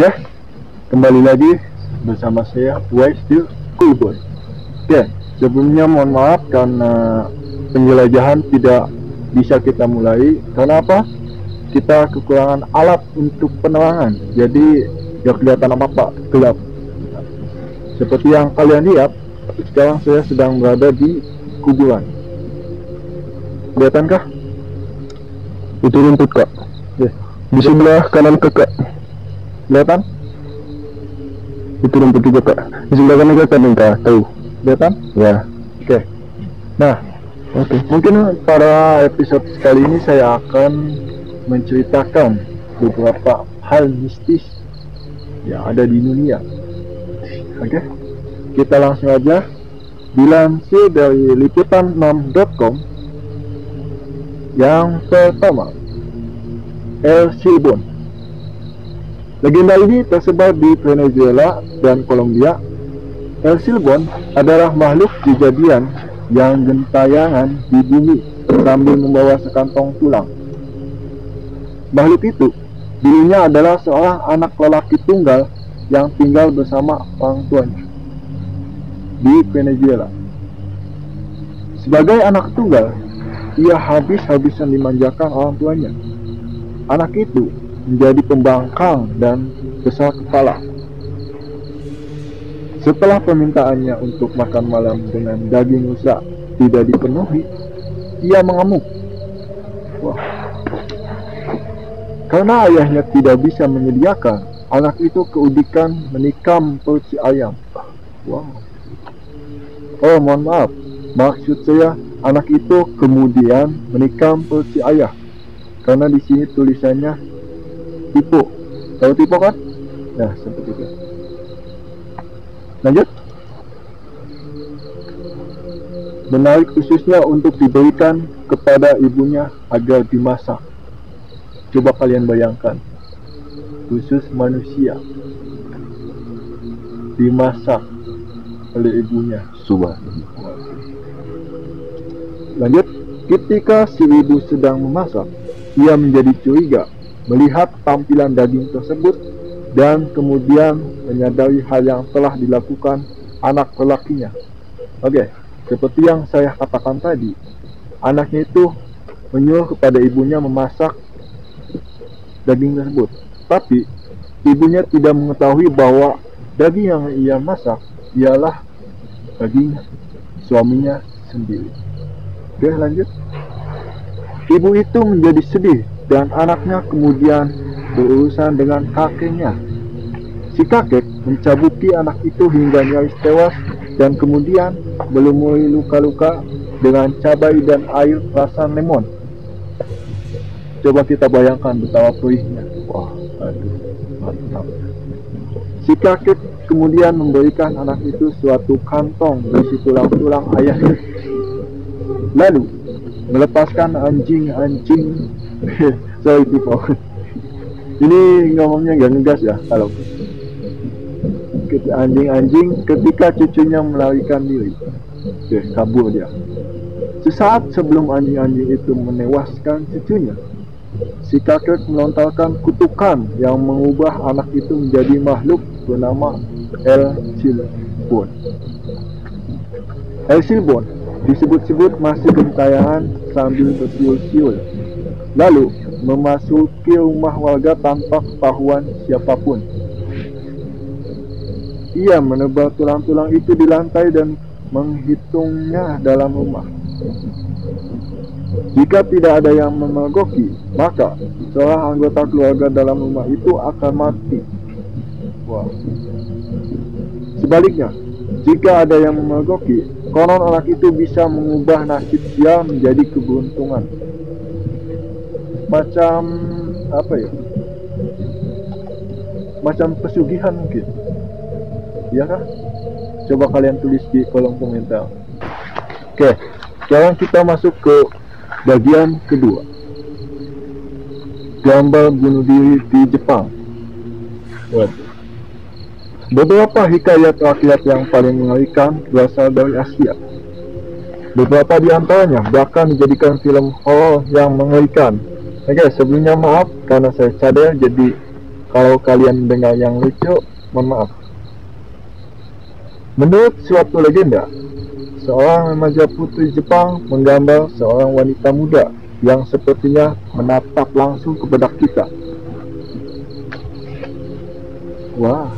Oke, kembali lagi bersama saya Wise the Cool Boy. Oke, sebelumnya mohon maaf karena penjelajahan tidak bisa kita mulai. Karena apa? Kita kekurangan alat untuk penerangan, jadi gak kelihatan apa-apa, gelap. Seperti yang kalian lihat, sekarang saya sedang berada di kuburan. Kelihatankah? Itu rumput, Kak. Di sebelah kanan Kakak. Kelihatan? Itu rumput juga, Kak. Di sebelah kanan Kakak nih, Kak. Tahu? Kelihatan? Ya. Oke. Nah, mungkin pada episode kali ini saya akan menceritakan beberapa hal mistis yang ada di dunia. Oke, kita langsung aja. Dilansir dari liputan6.com, yang pertama, El Silbón. Legenda ini tersebar di Venezuela dan Kolombia. El Silbón adalah makhluk kejadian yang gentayangan di bumi sambil membawa sekantong tulang. Makhluk itu dulunya adalah seorang anak lelaki tunggal yang tinggal bersama orang tuanya di Venezuela. Sebagai anak tunggal, ia habis-habisan dimanjakan orang tuanya. Anak itu menjadi pembangkang dan besar kepala. Setelah permintaannya untuk makan malam dengan daging rusa tidak dipenuhi, ia mengamuk. Wah. Karena ayahnya tidak bisa menyediakan, anak itu keudikan menikam perut si ayam. Wow. Oh, mohon maaf. Maksud saya, anak itu kemudian menikam perut si ayah. Karena di sini tulisannya tipu. Tahu tipu kan? Nah, seperti itu. Lanjut. Menarik khususnya untuk diberikan kepada ibunya agar dimasak. Coba kalian bayangkan, khusus manusia dimasak oleh ibunya. Subhanallah. Lanjut, ketika si ibu sedang memasak, ia menjadi curiga melihat tampilan daging tersebut dan kemudian menyadari hal yang telah dilakukan anak lelakinya. Oke, seperti yang saya katakan tadi, anaknya itu menyuruh kepada ibunya memasak daging tersebut. Tapi ibunya tidak mengetahui bahwa daging yang ia masak ialah daging suaminya sendiri. Oke, lanjut. Ibu itu menjadi sedih dan anaknya kemudian berurusan dengan kakeknya. Si kakek mencabuti anak itu hingga nyaris tewas dan kemudian melumuri luka-luka dengan cabai dan air perasan lemon. Coba kita bayangkan betapa perihnya. Wah, aduh, mantap. Si kakek kemudian memberikan anak itu suatu kantong berisi tulang-tulang ayahnya. Lalu melepaskan anjing-anjing. Sorry people, ini ngomongnya gak ngegas ya. Kalau anjing-anjing ketika cucunya melarikan diri, kabur dia. Sesaat sebelum anjing-anjing itu menewaskan cucunya, si kakek melontarkan kutukan yang mengubah anak itu menjadi makhluk bernama El Silbón. El Silbón disebut-sebut masih gentayangan sambil bersiul-siul, lalu memasuki rumah warga tanpa ketahuan siapapun. Ia menebar tulang-tulang itu di lantai dan menghitungnya dalam rumah. Jika tidak ada yang memergoki, maka seorang anggota keluarga dalam rumah itu akan mati. Wah. Sebaliknya, jika ada yang memergoki, konon anak itu bisa mengubah nasib dia menjadi keberuntungan. Macam apa ya? Macam pesugihan mungkin. Iya kah? Coba kalian tulis di kolom komentar. Oke, sekarang kita masuk ke bagian kedua. Gambar bunuh diri di Jepang. Beberapa hikayat rakyat yang paling mengerikan berasal dari Asia. Beberapa di antaranya bahkan dijadikan film horor yang mengerikan. Oke, sebelumnya maaf karena saya cadel, jadi Kalau kalian dengar yang lucu, mohon maaf. Menurut suatu legenda, seorang remaja putri Jepang menggambar seorang wanita muda yang sepertinya menatap langsung ke benak kita. Wah.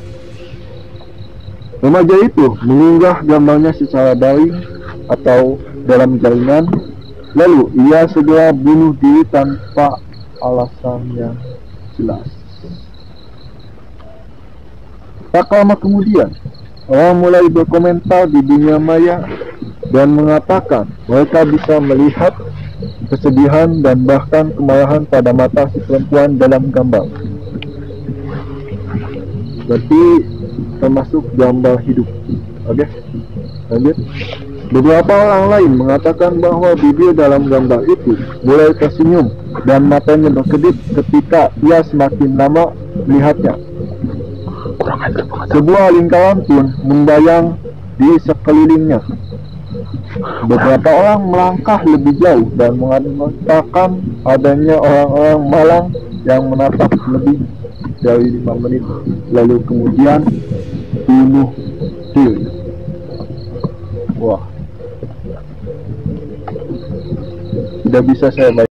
Remaja itu mengunggah gambarnya secara daring atau dalam jaringan, lalu ia segera bunuh diri tanpa alasan yang jelas. Tak lama kemudian, orang mulai berkomentar di dunia maya dan mengatakan mereka bisa melihat kesedihan dan bahkan kemarahan pada mata si perempuan dalam gambar. Berarti termasuk gambar hidup. Oke, lanjut. Beberapa orang lain mengatakan bahwa bibir dalam gambar itu mulai tersenyum dan matanya berkedip ketika ia semakin lama melihatnya. Sebuah lingkaran pun membayang di sekelilingnya. Beberapa orang melangkah lebih jauh dan mengatakan adanya orang-orang malang yang menatap lebih dari 5 menit lalu kemudian bunuh diri. Wah, tidak bisa saya bayangkan.